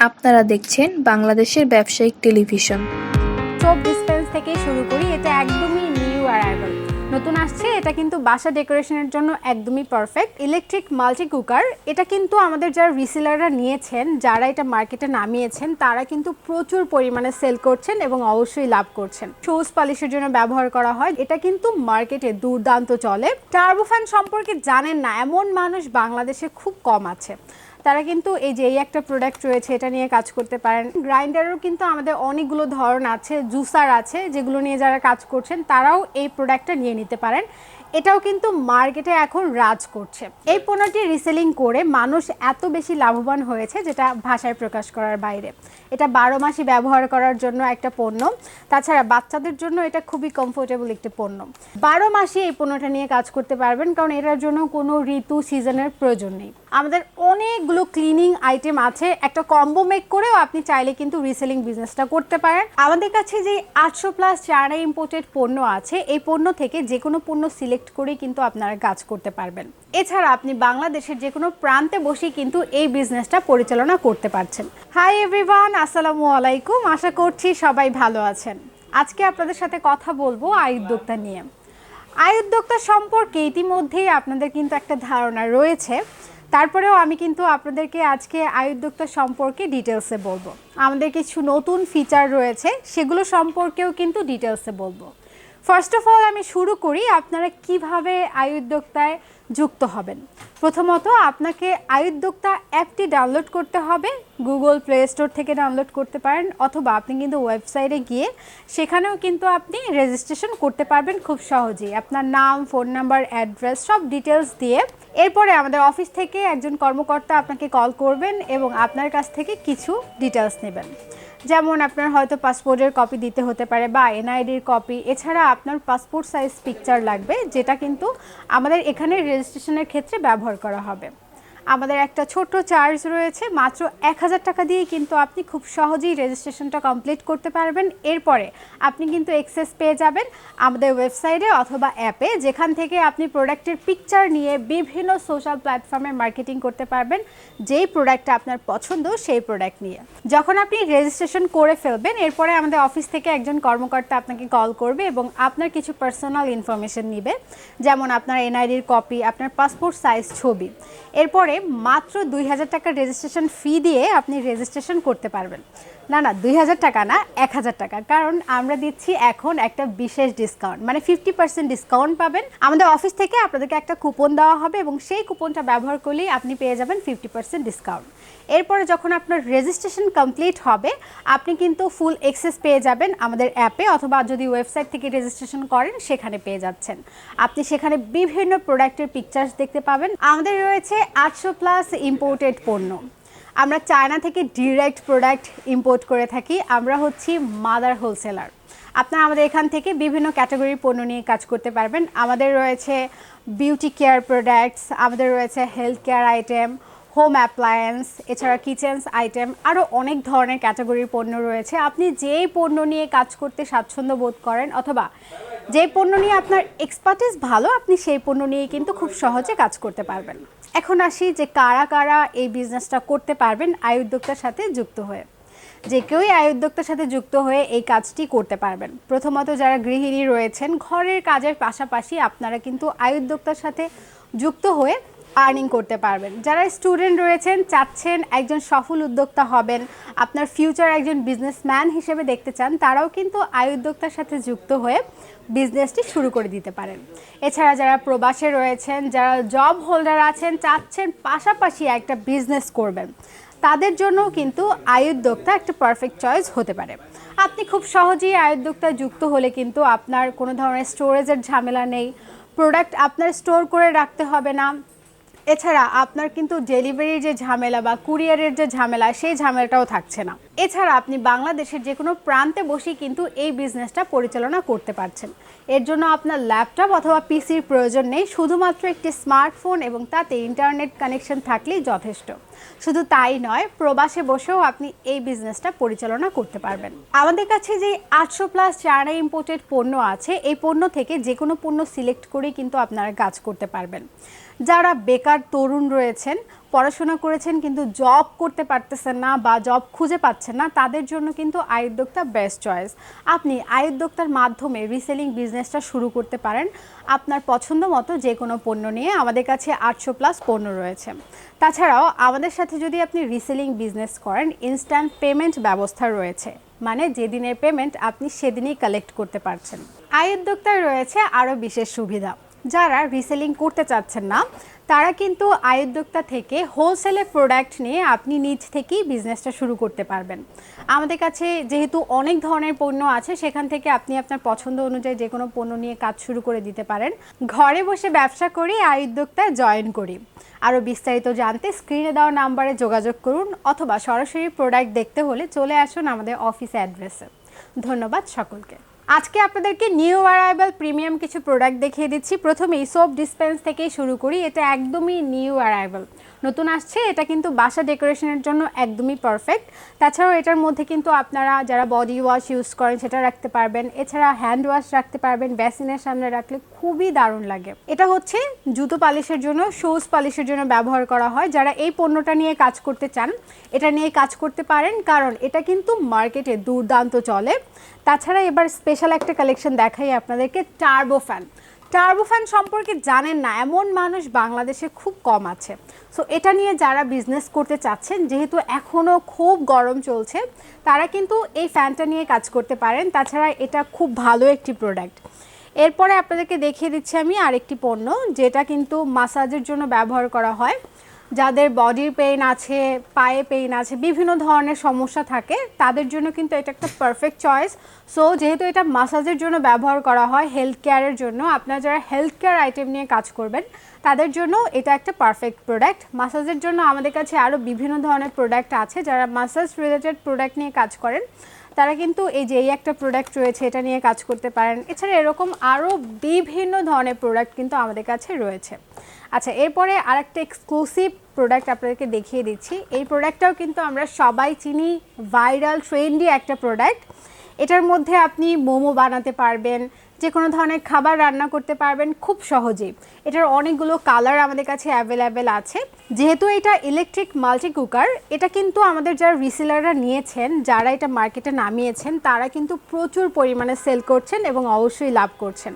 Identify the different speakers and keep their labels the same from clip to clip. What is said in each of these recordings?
Speaker 1: আপনারা দেখছেন বাংলাদেশের ব্যবসায়িক টেলিভিশন।
Speaker 2: সোপ ডিসপেন্স থেকে শুরু করি, এটা একদমই নিউ অ্যারাইভাল, নতুন আসছে। এটা কিন্তু বাসা ডেকোরেশনের জন্য একদমই পারফেক্ট। ইলেকট্রিক মাল্টি কুকার, এটা কিন্তু আমাদের যারা রিসেলাররা নিয়েছেন, যারা এটা মার্কেটে নামিয়েছেন, তারা কিন্তু প্রচুর পরিমাণে সেল করছেন এবং অবশ্যই লাভ করছেন। শুজ পলিশের জন্য ব্যবহার করা হয়, এটা কিন্তু মার্কেটে দুর্দান্ত চলে। টার্বোফ্যান সম্পর্কে জানেন না এমন মানুষ বাংলাদেশে খুব কম আছে। তারা কিন্তু এই যে এই একটা প্রোডাক্ট রয়েছে, এটা নিয়ে কাজ করতে পারেন। গ্রাইন্ডারও কিন্তু আমাদের অনেকগুলো ধরন আছে, জুসার আছে, যেগুলো নিয়ে যারা কাজ করছেন তারাও এই প্রোডাক্টটা নিয়ে নিতে পারেন। এটাও কিন্তু মার্কেটে এখন রাজ করছে। এই পণ্যটি রিসেলিং করে মানুষ এত বেশি লাভবান হয়েছে যেটা ভাষায় প্রকাশ করার বাইরে। এটা 12 মাসই ব্যবহার করার জন্য একটা পণ্য। তাছাড়া বাচ্চাদের জন্য এটা খুবই কমফোর্টেবল একটি পণ্য। 12 মাসই এই পণ্যটা নিয়ে কাজ করতে পারবেন, কারণ এটার জন্য কোনো ঋতু সিজনের প্রয়োজন নেই। আমাদের অনেকগুলো ক্লিনিং আইটেম আছে, একটা কম্বো মেক করেও আপনি চাইলে কিন্তু রিসেলিং বিজনেসটা করতে পারেন। আমাদের কাছে যে 800+ চায়না ইম্পোর্টেড পণ্য আছে, এই পণ্য থেকে যে কোনো পণ্য সিলেক্ট করেই কিন্তু আপনারা কাজ করতে পারবেন। এছাড়া আপনি বাংলাদেশের যে কোনো প্রান্তে বসেই কিন্তু এই বিজনেসটা পরিচালনা করতে পারছেন। হাই এভরিওয়ান, আসসালামু আলাইকুম। আশা করছি সবাই ভালো আছেন। আজকে আপনাদের সাথে কথা বলবো আয় উদ্যোক্তা নিয়ে। আয় উদ্যোক্তা সম্পর্কে ইতিমধ্যেই আপনাদের কিন্তু একটা ধারণা রয়েছে, তারপরেও আমি কিন্তু আপনাদেরকে আজকে আয় উদ্যোক্তা সম্পর্কে ডিটেলসে বলবো। আমাদের কিছু নতুন ফিচার রয়েছে, সেগুলো সম্পর্কেও কিন্তু ডিটেলসে বলবো। ফার্স্ট অফ অল আমি শুরু করি আপনারা কিভাবে আয় উদ্যোক্তায় যুক্ত হবেন। প্রথমত আপনাকে আয় উদ্যোক্তা অ্যাপটি ডাউনলোড করতে হবে। গুগল প্লে স্টোর থেকে ডাউনলোড করতে পারেন, অথবা আপনি কিন্তু ওয়েবসাইটে গিয়ে সেখানেও কিন্তু আপনি রেজিস্ট্রেশন করতে পারবেন খুব সহজেই। আপনার নাম, ফোন নাম্বার, অ্যাড্রেস সব ডিটেলস দিয়ে এরপরে আমাদের অফিস থেকে একজন কর্মকর্তা আপনাকে কল করবেন এবং আপনার কাছ থেকে কিছু ডিটেলস নেবেন। যেমন আপনার হয়তো পাসপোর্টের কপি দিতে হতে পারে বা এনআইডির কপি। এছাড়া আপনার পাসপোর্ট সাইজ পিকচার লাগবে, যেটা কিন্তু আমাদের এখানে রেজিস্ট্রেশনের ক্ষেত্রে ব্যবহার করা হবে। আমাদের একটা ছোট্ট চার্জ রয়েছে, মাত্র 1000 টাকা দিয়ে কিন্তু আপনি খুব সহজেই রেজিস্ট্রেশনটা কমপ্লিট করতে পারবেন। এরপরে আপনি কিন্তু অ্যাক্সেস পেয়ে যাবেন আমাদের ওয়েবসাইটে অথবা অ্যাপে, যেখান থেকে আপনি প্রোডাক্টের পিকচার নিয়ে বিভিন্ন সোশ্যাল প্ল্যাটফর্মে মার্কেটিং করতে পারবেন যেই প্রোডাক্টটা আপনার পছন্দ সেই প্রোডাক্ট নিয়ে। যখন আপনি রেজিস্ট্রেশন করে ফেলবেন, এরপরে আমাদের অফিস থেকে একজন কর্মকর্তা আপনাকে কল করবে এবং আপনার কিছু পার্সোনাল ইনফরমেশন নিবে, যেমন আপনার এনআইডির কপি, আপনার পাসপোর্ট সাইজ ছবি। এরপরে মাত্র 2000 টাকার রেজিস্ট্রেশন ফি দিয়ে আপনি রেজিস্ট্রেশন করতে পারবেন। না 2000 টাকা না, 1000 টাকা, কারণ আমরা দিচ্ছি এখন একটা বিশেষ ডিসকাউন্ট, মানে 50% ডিসকাউন্ট পাবেন। আমাদের অফিস থেকে আপনাদেরকে একটা কুপন দেওয়া হবে এবং সেই কুপনটা ব্যবহার করলেই আপনি পেয়ে যাবেন 50% ডিসকাউন্ট। এরপরে যখন আপনার রেজিস্ট্রেশন কমপ্লিট হবে, আপনি কিন্তু ফুল অ্যাক্সেস পেয়ে যাবেন আমাদের অ্যাপে, অথবা যদি ওয়েবসাইট থেকে রেজিস্ট্রেশন করেন সেখানে পেয়ে যাচ্ছেন। আপনি সেখানে বিভিন্ন প্রোডাক্টের পিকচার্স দেখতে পাবেন। আমাদের রয়েছে 800+ ইম্পোর্টেড পণ্য। আমরা চায়না থেকে ডিরেক্ট প্রোডাক্ট ইম্পোর্ট করে থাকি। আমরা হচ্ছি মাদার হোলসেলার। আপনারা আমাদের এখান থেকে বিভিন্ন ক্যাটাগরির পণ্য নিয়ে কাজ করতে পারবেন। আমাদের রয়েছে বিউটি কেয়ার প্রোডাক্টস, আমাদের রয়েছে health care item, home appliance, এছাড়া কিচেন্স আইটেম, আরও অনেক ধরনের ক্যাটাগরির পণ্য রয়েছে। আপনি যেই পণ্য নিয়ে কাজ করতে স্বাচ্ছন্দ্য বোধ করেন অথবা যে পণ্য নিয়ে আপনার এক্সপার্টিস ভালো, আপনি সেই পণ্য নিয়ে কিন্তু খুব সহজে কাজ করতে পারবেন। এখন আসি যে কারা কারা এই বিজনেসটা করতে পারবেন আয় উদ্যোক্তার সাথে যুক্ত হয়ে। যে কেউই আয় উদ্যোক্তার সাথে যুক্ত হয়ে এই কাজটি করতে পারবেন। প্রথমত যারা গৃহিণী রয়েছেন, ঘরের কাজের পাশাপাশি আপনারা কিন্তু আয় উদ্যোক্তার সাথে যুক্ত হয়ে আর্নিং করতে পারবেন। যারা স্টুডেন্ট রয়েছেন, চাচ্ছেন একজন সফল উদ্যোক্তা হবেন, আপনার ফিউচার একজন বিজনেসম্যান হিসেবে দেখতে চান, তারাও কিন্তু আয় উদ্যোক্তার সাথে যুক্ত হয়ে বিজনেসটি শুরু করে দিতে পারেন। এছাড়া যারা প্রবাসে রয়েছেন, যারা জব হোল্ডার আছেন, চাচ্ছেন পাশাপাশি একটা বিজনেস করবেন, তাদের জন্য কিন্তু আয় উদ্যোক্তা একটা পারফেক্ট চয়েস হতে পারে। আপনি খুব সহজেই আয় উদ্যোক্তায় যুক্ত হলে কিন্তু আপনার কোনো ধরনের স্টোরেজের ঝামেলা নেই, প্রোডাক্ট আপনার স্টোর করে রাখতে হবে না। এছাড়া আপনার কিন্তু ডেলিভারির যে ঝামেলা বা কুরিয়ারের যে ঝামেলা, সেই ঝামেলাটাও থাকছে না। এছাড়া আপনি বাংলাদেশের যে কোনো প্রান্তে বসেই কিন্তু এই বিজনেসটা পরিচালনা করতে পারছেন। এর জন্য আপনার ল্যাপটপ অথবা পিসির প্রয়োজন নেই, শুধুমাত্র একটি স্মার্টফোন এবং তাতে ইন্টারনেট কানেকশন থাকলেই যথেষ্ট। শুধু তাই নয়, প্রবাসে বসেও আপনি এই বিজনেসটা পরিচালনা করতে পারবেন। আমাদের কাছে যে 800+ চায়না ইম্পোর্টেড পণ্য আছে, এই পণ্য থেকে যে কোনো পণ্য সিলেক্ট করেই কিন্তু আপনারা কাজ করতে পারবেন। যারা বেকার তরুণ রয়েছেন, পড়াশোনা করেছেন কিন্তু জব করতে পারতেছেন না বা জব খুঁজে পাচ্ছেন না, তাদের জন্য কিন্তু আয়োদ্যোক্তা বেস্ট চয়েস। আপনি আয়োদ্যোক্তার মাধ্যমে রিসেলিং বিজনেসটা শুরু করতে পারেন আপনার পছন্দ মতো যে কোনো পণ্য নিয়ে। আমাদের কাছে 800+ পণ্য রয়েছে। তাছাড়াও আমাদের সাথে যদি আপনি রিসেলিং বিজনেস করেন, ইনস্ট্যান্ট পেমেন্ট ব্যবস্থা রয়েছে, মানে যেদিনের পেমেন্ট আপনি সেদিনই কালেক্ট করতে পারছেন। আয়োদ্যোক্তার রয়েছে আরও বিশেষ সুবিধা। যারা রিসেলিং করতে চাচ্ছেন না তারা কিন্তু আয়োদ্যোক্তা থেকে হোলসেলে প্রোডাক্ট নিয়ে আপনি নিজ থেকেই বিজনেসটা শুরু করতে পারবেন। আমাদের কাছে যেহেতু অনেক ধরনের পণ্য আছে, সেখান থেকে আপনি আপনার পছন্দ অনুযায়ী যে কোনো পণ্য নিয়ে কাজ শুরু করে দিতে পারেন। ঘরে বসে ব্যবসা করি, আয়োদ্যোক্তায় জয়েন করি। আরও বিস্তারিত জানতে স্ক্রিনে দেওয়া নাম্বারে যোগাযোগ করুন, অথবা সরাসরি প্রোডাক্ট দেখতে হলে চলে আসুন আমাদের অফিস অ্যাড্রেসে। ধন্যবাদ সকলকে। আজকে আপনাদেরকে নিউ অ্যারাইভাল প্রিমিয়াম কিছু প্রোডাক্ট দেখিয়ে দিচ্ছি। প্রথমেই সোপ ডিসপেন্স থেকেই শুরু করি। এটা একদমই নিউ অ্যারাইভাল, নতুন আসছে। এটা কিন্তু বাসা ডেকোরেশনের জন্য একদমই পারফেক্ট। তাছাড়াও এটার মধ্যে কিন্তু আপনারা যারা বডি ওয়াশ ইউজ করেন সেটা রাখতে পারবেন, এছাড়া হ্যান্ড ওয়াশ রাখতে পারবেন। বেসিনের সামনে রাখলে খুবই দারুণ লাগে। এটা হচ্ছে জুতো পালিশের জন্য, শুজ পালিশের জন্য ব্যবহার করা হয়। যারা এই পণ্যটা নিয়ে কাজ করতে চান এটা নিয়ে কাজ করতে পারেন, কারণ এটা কিন্তু মার্কেটে দুর্দান্ত চলে। তাছাড়া এবার স্পেশাল একটা কালেকশন দেখাই আপনাদেরকে, টার্বো ফ্যান। টার্বো ফ্যান সম্পর্কে জানেন না এমন মানুষ বাংলাদেশে খুব কম আছে। সো এটা নিয়ে যারা বিজনেস করতে চাচ্ছেন, যেহেতু এখনও খুব গরম চলছে, তারা কিন্তু এই ফ্যানটা নিয়ে কাজ করতে পারেন। তাছাড়া এটা খুব ভালো একটি প্রোডাক্ট। এরপরে আপনাদেরকে দেখিয়ে দিচ্ছি আমি আরেকটি পণ্য, যেটা কিন্তু মাসাজের জন্য ব্যবহার করা হয়। যাদের বডির পেইন আছে, পায়ে পেইন আছে, বিভিন্ন ধরনের সমস্যা থাকে, তাদের জন্য কিন্তু এটা একটা পারফেক্ট চয়েস। সো যেহেতু এটা মাসাজের জন্য ব্যবহার করা হয়, হেলথ কেয়ারের জন্য, আপনারা যারা হেলথ কেয়ার আইটেম নিয়ে কাজ করবেন তাদের জন্য এটা একটা পারফেক্ট প্রোডাক্ট। মাসাজের জন্য আমাদের কাছে আরও বিভিন্ন ধরনের প্রোডাক্ট আছে। যারা মাসাজ রিলেটেড প্রোডাক্ট নিয়ে কাজ করেন তারা কিন্তু এই যে এই একটা প্রোডাক্ট রয়েছে এটা নিয়ে কাজ করতে পারেন। এছাড়া এরকম আরও বিভিন্ন ধরনের প্রোডাক্ট কিন্তু আমাদের কাছে রয়েছে। আচ্ছা, এরপরে আরেকটা এক্সক্লুসিভ প্রোডাক্ট আপনাদেরকে দেখিয়ে দিচ্ছি। এই প্রোডাক্টটাও কিন্তু আমরা সবাই চিনি, ভাইরাল ট্রেন্ডি একটা প্রোডাক্ট। এটার মধ্যে আপনি মোমো বানাতে পারবেন, যে কোনো ধরনের খাবার রান্না করতে পারবেন খুব সহজেই। এটার অনেকগুলো কালার আমাদের কাছে অ্যাভেলেবেল আছে। যেহেতু এটা ইলেকট্রিক মাল্টি কুকার, এটা কিন্তু আমাদের যারা রিসেলাররা নিয়েছেন, যারা এটা মার্কেটে নামিয়েছেন, তারা কিন্তু প্রচুর পরিমাণে সেল করছেন এবং অবশ্যই লাভ করছেন।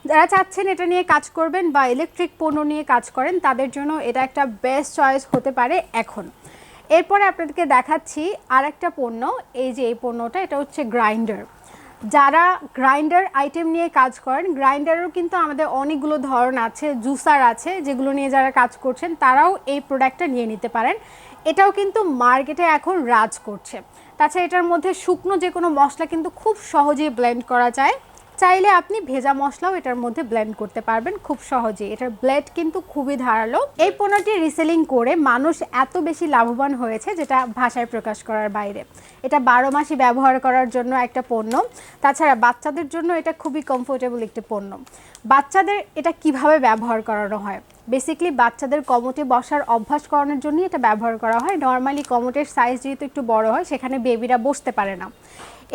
Speaker 2: যারা চাচ্ছেন এটা নিয়ে কাজ করবেন বা ইলেকট্রিক পণ্য নিয়ে কাজ করেন, তাদের জন্য এটা একটা বেস্ট চয়েস হতে পারে এখন। এরপরে আপনাদেরকে দেখাচ্ছি আরেকটা পণ্য। এই যে এই পণ্যটা, এটা হচ্ছে গ্রাইন্ডার। যারা গ্রাইন্ডার আইটেম নিয়ে কাজ করেন, গ্রাইন্ডারও কিন্তু আমাদের অনেকগুলো ধরন আছে, জুসার আছে, যেগুলো নিয়ে যারা কাজ করছেন তারাও এই প্রোডাক্টটা নিয়ে নিতে পারেন। এটাও কিন্তু মার্কেটে এখন রাজ করছে। তাছাড়া এটার মধ্যে শুকনো যে কোনো মশলা কিন্তু খুব সহজেই ব্লেন্ড করা যায়। চাইলে আপনি ভেজা মশলাও এটার মধ্যে ব্লেন্ড করতে পারবেন খুব সহজেই। এটার ব্লেড কিন্তু খুবই ধারালো। এই পণ্যটি রিসেলিং করে মানুষ এত বেশি লাভবান হয়েছে যেটা ভাষায় প্রকাশ করার বাইরে। এটা 12 মাসই ব্যবহার করার জন্য একটা পণ্য। তাছাড়া বাচ্চাদের জন্য এটা খুবই কমফোর্টেবল একটি পণ্য। বাচ্চাদের এটা কিভাবে ব্যবহার করানো হয়, বেসিক্যালি বাচ্চাদের কমোটে বসার অভ্যাস করানোর জন্যই এটা ব্যবহার করা হয়। নর্মালি কমোটের সাইজ যেহেতু একটু বড় হয়, সেখানে বেবিরা বসতে পারে না।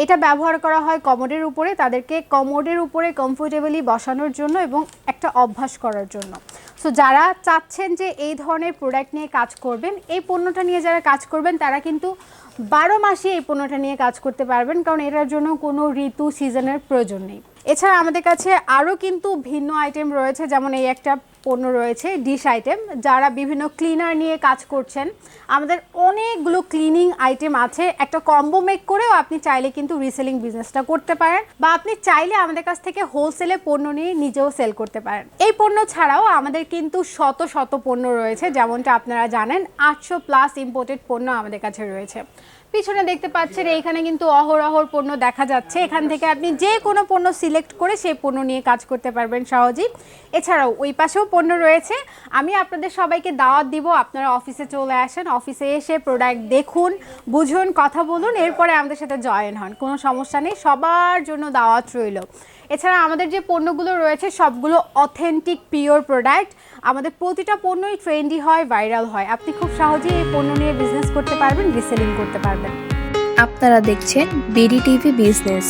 Speaker 2: এটা ব্যবহার করা হয় কমোডের উপরে, তাদেরকে কমোডের উপরে কমফোর্টেবলি বসানোর জন্য এবং একটা অভ্যাস করার জন্য। সো যারা চাচ্ছেন যে এই ধরনের প্রোডাক্ট নিয়ে কাজ করবেন, এই পণ্যটা নিয়ে যারা কাজ করবেন তারা কিন্তু 12 মাসই এই পণ্যটা নিয়ে কাজ করতে পারবেন, কারণ এটার জন্য কোনো ঋতু সিজনের প্রয়োজন নেই। এছাড়া আমাদের কাছে আরও কিন্তু ভিন্ন আইটেম রয়েছে, যেমন এই একটা পণ্য রয়েছে ডিশ আইটেম। যারা বিভিন্ন ক্লিনার নিয়ে কাজ করছেন, আমাদের অনেকগুলো ক্লিনিং আইটেম আছে। একটা কম্বো মেক করেও আপনি চাইলে কিন্তু রিসেলিং বিজনেসটা করতে পারেন, বা আপনি চাইলে আমাদের কাছ থেকে হোলসেলে পণ্য নিয়ে নিজেও সেল করতে পারেন। এই পণ্য ছাড়াও আমাদের কিন্তু শত শত পণ্য রয়েছে, যেমনটা আপনারা জানেন 800+ ইম্পোর্টেড পণ্য আমাদের কাছে রয়েছে। পিছনে দেখতে পাচ্ছেন এইখানে কিন্তু অহরহর পণ্য দেখা যাচ্ছে। এখান থেকে আপনি যে কোনো পণ্য সিলেক্ট করে সেই পণ্য নিয়ে কাজ করতে পারবেন সহজেই। এছাড়াও ওই পাশেও পণ্য রয়েছে। আমি আপনাদের সবাইকে দাওয়াত দিব, আপনারা অফিসে চলে আসেন, অফিসে এসে প্রোডাক্ট দেখুন, বুঝুন, কথা বলুন, এরপরে আমাদের সাথে জয়েন হন। কোনো সমস্যা নেই, সবার জন্য দাওয়াত রইল। এছাড়া আমাদের যে পণ্যগুলো রয়েছে সবগুলো অথেন্টিক পিওর প্রোডাক্ট। আমাদের প্রতিটা পণ্যই ট্রেন্ডি হয়, ভাইরাল হয়। আপনি খুব সহজেই এই পণ্য নিয়ে বিজনেস করতে পারবেন, রিসেলিং করতে পারবেন।
Speaker 1: আপনারা দেখছেন বিডি টিভি বিজনেস।